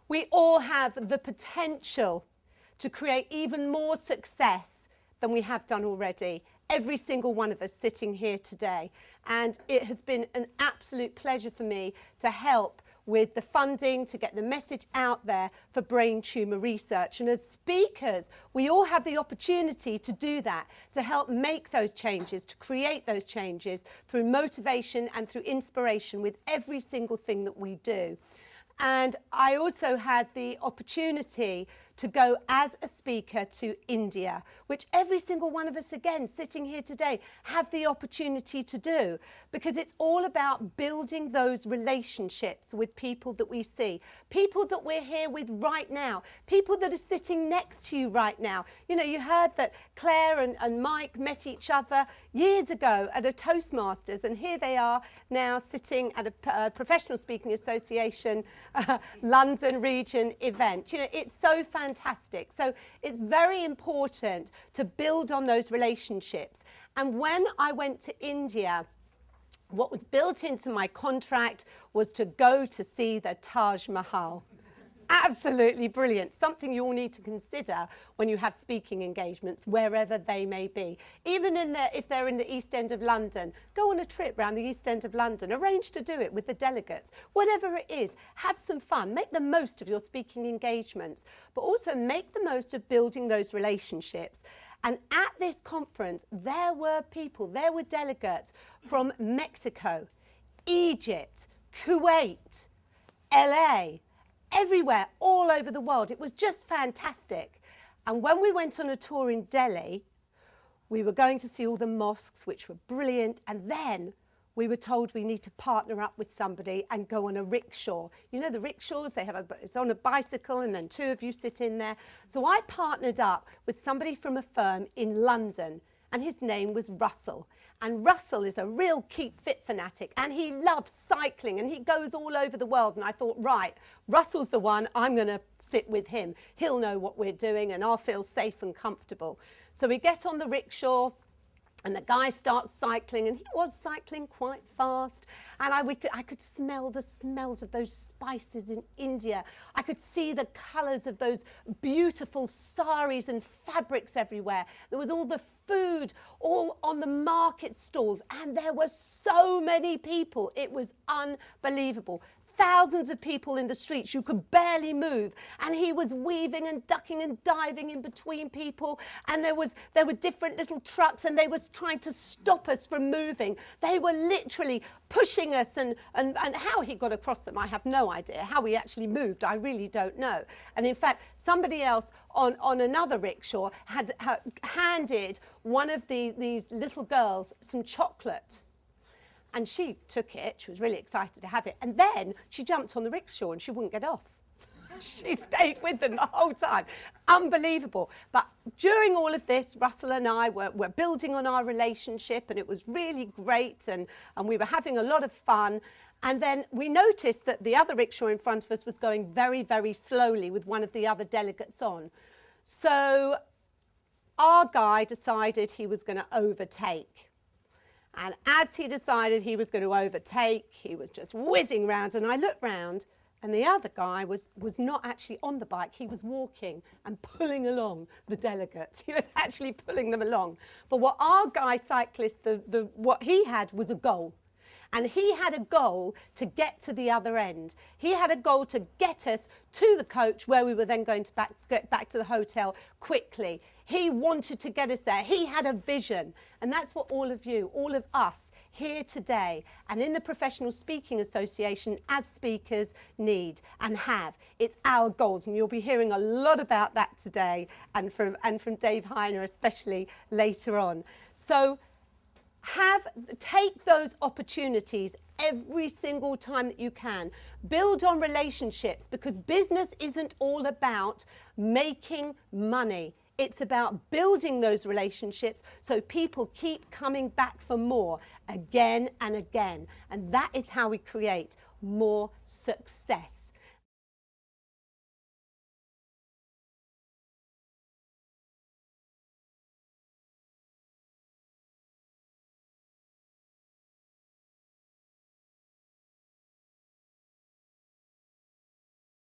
We all have the potential to create even more success than we have done already. Every single one of us sitting here today. And it has been an absolute pleasure for me to help with the funding to get the message out there for brain tumour research. And as speakers, we all have the opportunity to do that, to help make those changes, to create those changes through motivation and through inspiration with every single thing that we do. And I also had the opportunity to go as a speaker to India, which every single one of us, again, sitting here today, have the opportunity to do, because it's all about building those relationships with people that we see, people that we're here with right now, people that are sitting next to you right now. You know, you heard that Claire and Mike met each other years ago at a Toastmasters, and here they are now sitting at a Professional Speaking Association London region event. You know, it's so fantastic. So it's very important to build on those relationships. And when I went to India, what was built into my contract was to go to see the Taj Mahal. Absolutely brilliant. Something you all need to consider when you have speaking engagements, wherever they may be. Even if they're in the East End of London, go on a trip around the East End of London. Arrange to do it with the delegates. Whatever it is, have some fun. Make the most of your speaking engagements, but also make the most of building those relationships. And at this conference, there were people, there were delegates from Mexico, Egypt, Kuwait, LA, everywhere, all over the world. It was just fantastic. And when we went on a tour in Delhi, we were going to see all the mosques, which were brilliant. And then we were told we need to partner up with somebody and go on a rickshaw. You know, the rickshaws, it's on a bicycle and then two of you sit in there. So I partnered up with somebody from a firm in London, and his name was Russell. And Russell is a real keep fit fanatic, and he loves cycling, and he goes all over the world. And I thought, right, Russell's the one, I'm going to sit with him. He'll know what we're doing and I'll feel safe and comfortable. So we get on the rickshaw, and the guy starts cycling, and he was cycling quite fast. And I could smell the smells of those spices in India. I could see the colours of those beautiful saris and fabrics everywhere. There was all the food all on the market stalls, and there were so many people. It was unbelievable. Thousands of people in the streets, you could barely move, and he was weaving and ducking and diving in between people, and there were different little trucks, and they were trying to stop us from moving. They were literally pushing us, and how he got across them, I have no idea. How he actually moved, I really don't know. And in fact, somebody else on another rickshaw had handed one of these little girls some chocolate. And she took it, she was really excited to have it, and then she jumped on the rickshaw and she wouldn't get off. She stayed with them the whole time. Unbelievable. But during all of this, Russell and I were building on our relationship, and it was really great, and we were having a lot of fun. And then we noticed that the other rickshaw in front of us was going very, very slowly with one of the other delegates on. So our guy decided he was going to overtake. And as he decided he was going to overtake, he was just whizzing round. And I looked round, and the other guy was not actually on the bike. He was walking and pulling along the delegates. He was actually pulling them along. But what our guy cyclist, what he had was a goal. And he had a goal to get to the other end. He had a goal to get us to the coach, where we were then going to get back to the hotel quickly. He wanted to get us there. He had a vision. And that's what all of you, all of us here today and in the Professional Speaking Association as speakers need and have. It's our goals. And you'll be hearing a lot about that today, and from Dave Heiner especially later on. So take those opportunities every single time that you can. Build on relationships, because business isn't all about making money. It's about building those relationships so people keep coming back for more again and again. And that is how we create more success.